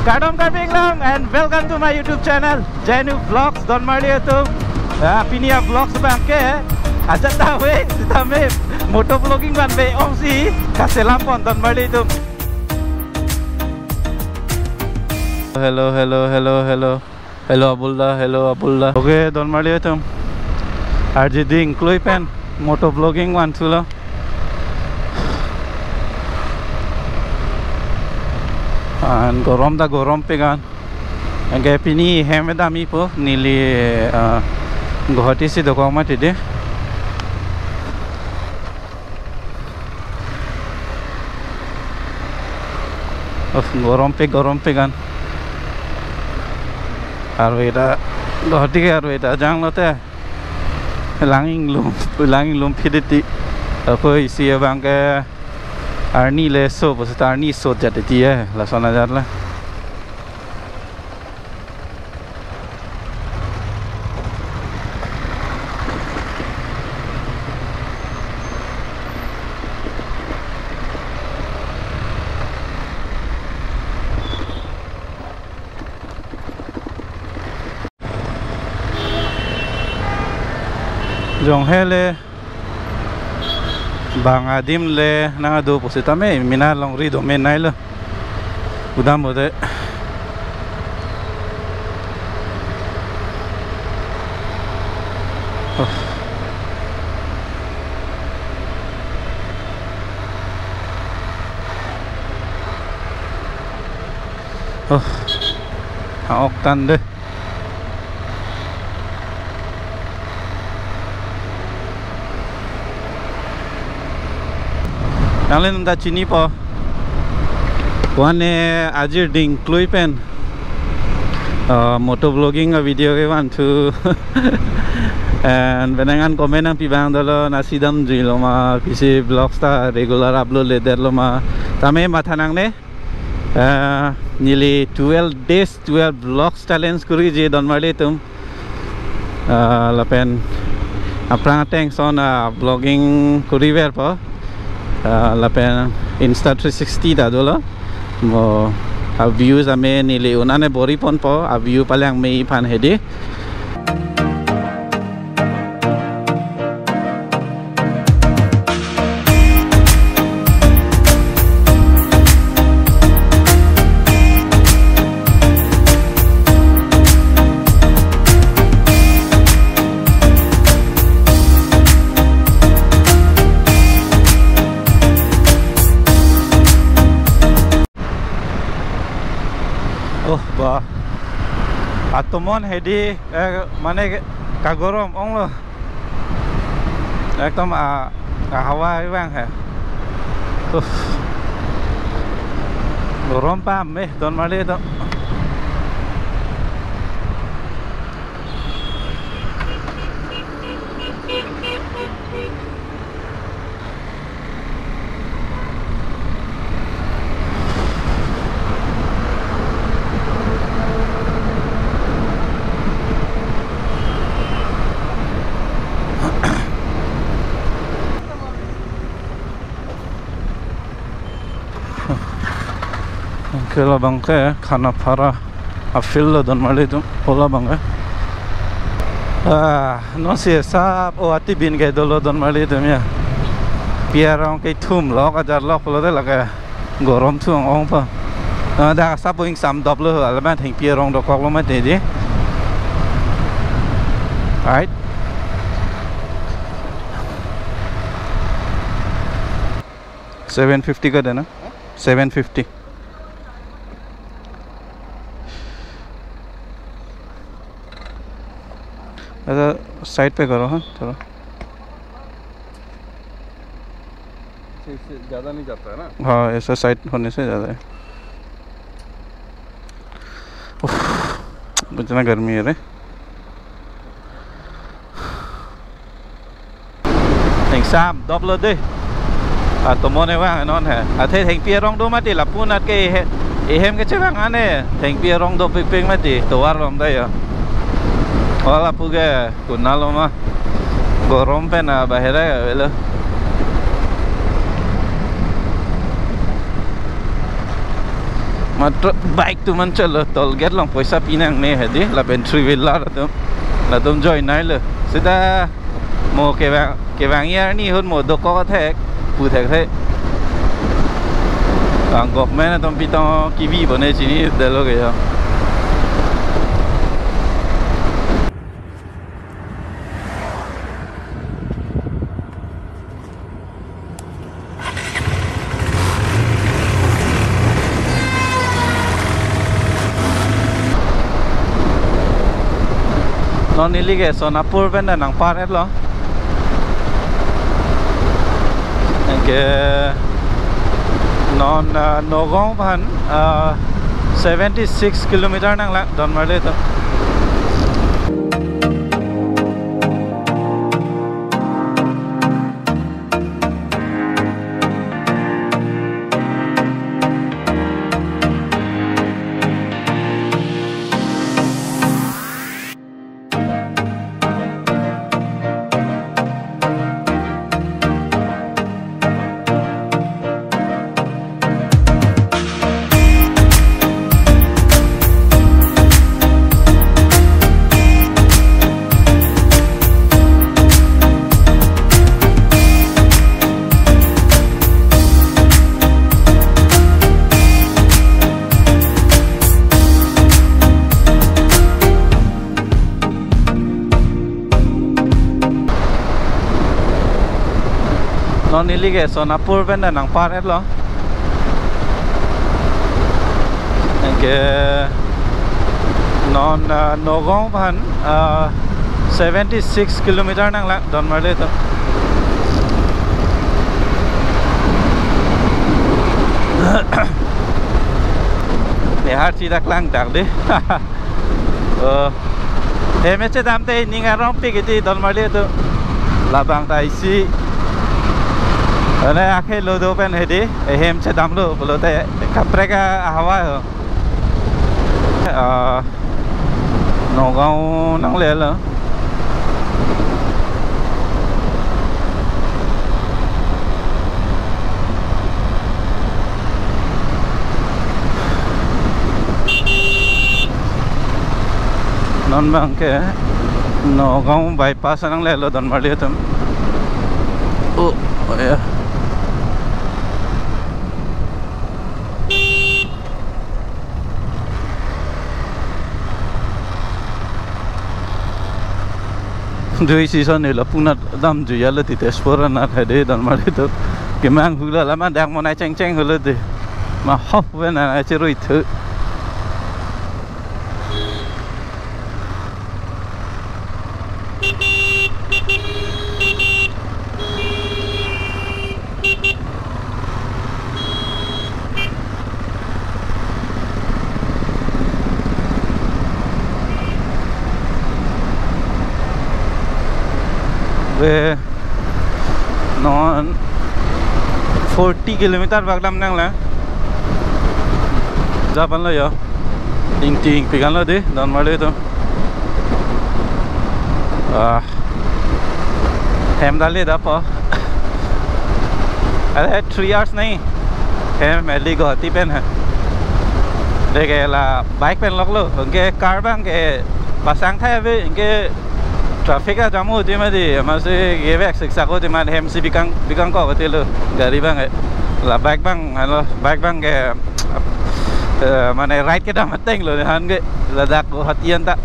Kadom Karpinglang and welcome to my YouTube channel Janu Vlogs Don Mario tu Pinia Vlogs bangke aja tahu kita me moto vlogging ban be ongsi kaselam pon Don Mario tu. Hello Abdullah. Okay Don Mario tu. Arji ding kloi pen moto vlogging wan tu lo. And gorom pegan angge pini hemedami po nili Guwahati si dokoma tide gorom pegan arweda Guwahati ke arweda jang lote langing lum piditi apa isi bangke Arni le so bos Arni so jati dia la sona jar la jong hele bang adim le nang ado posita me mina long ri do me nai lo udam bode ok tan de Nalen da chini po one ajir ding kloi pen moto vlogging video ke wan tu and benangan komen ang pibang dalo nasidam jilo ma pisi vlogs ta regular upload le der lo ma tame mathanang ne nearly 12 days 12 vlogs challenge kuri je Don Mario tum lapen aprang thanks on vlogging kuri ver po lapen Insta 360 dah dulu mo views ame nili unane bori pon po view paling mei pan hedi bah atomon hedi mane kagorom ong lo ekdom hawa bang hai gorom pam me Don Mario to Kela bangke khana phara afil lo Don Mario tu ola bangke no se sap o ati bin ge dolo Don Mario tu ya piarong ke thum lok ajar lok lo de laga gorom thu ong pa da sap boing sam dop lo ala ma thing piarong do kok lo ma te di right $750 का देना 750 ऐसा साइड पे करो हाँ थोड़ा इससे ज़्यादा नहीं जाता है ना हाँ ऐसा साइड होने से ज़्यादा है इतना गर्मी है रे Sam double đi tụi môn này vang non hả thế thành pia rong đô mà thì là pun at cái hem cái chắc ăn này thành pia rong đô ping ping mà thì tổ ar lòng đây à wala puge kunalo ma gorom pe na bahera velo मात्र बाइक तो मन चलो तोल get low पैसा पिनंग ने है दी ला बेंट्री विला ला तुम जॉइन नाइ ले सिदा मो के वांग यार नी हुन मो दो को थे पू थे थे गप में ना तुम पिता कीवी बने चीनी दे लो गया non nili ke Sonapur pen nang paret lo ke non Nogong pan 76 kilometer nang lang don marle to non nili ke Sonapur pen nang paret lo ke non Nogong pan 76 kilometer nang lang don marle to để hát chi đắc lang đặc đi em ấy chết đam tê nhưng rong pi cái gì don marle to là bang tai si Ana akhir lo do pen hedi hem che dam lo bolo te kapre ka hawa ho Nogong nang le lo non bang ke Nogong bypass nang le lo don marle tum oh yeah Dui season ni lah punat dam jual le ti tespora na thade dan mari to kemang hula lama dak monai ceng ceng hula de ma hof wen na cheroi thu non 40 kilometer baglam nang la japan lo yo ting ting pigan lo de don male to hem dale da pa अरे 3 hours नहीं है मेली गुवाहाटी पेन है देखे ला bike pen लोग लो उनके कार बंग के pasang thay với इनके traffic a jamu di ma di masih gewek siksa ko di ma hem si bikang ko betul lo gari bang la bike bang ke mana ride ke dah mateng lo han ke ladak ko hatian tak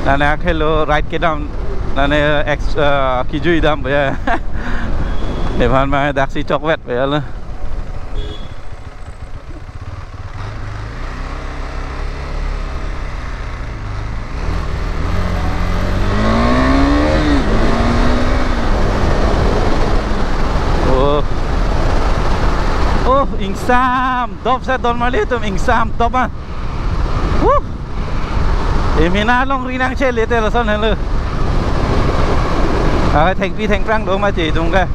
nane akhir lo ride ke dam nane ex kijui dam ya depan ma daksi coklat ya lo Ingsam, dop sa don mali tum ingsam dop ah. Emina long rinang chele te la son helu. Theng pi theng prang do ma chi tung ka.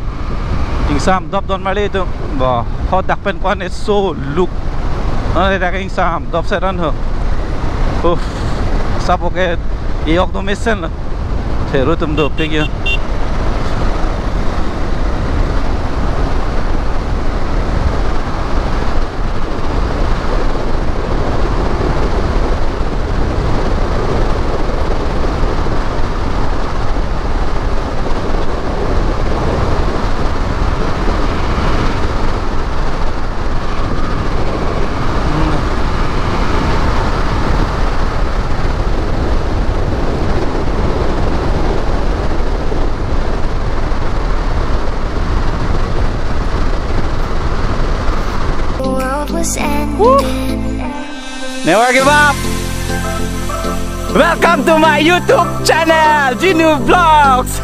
Ingsam dop don mali tum. Bo, ho dak pen kon es so look. Ane dak ingsam dop sa don ho. Sabo ke iok do mesen la. Theru tum dop te kya. Never give up. Welcome to my YouTube channel, Genu Vlogs.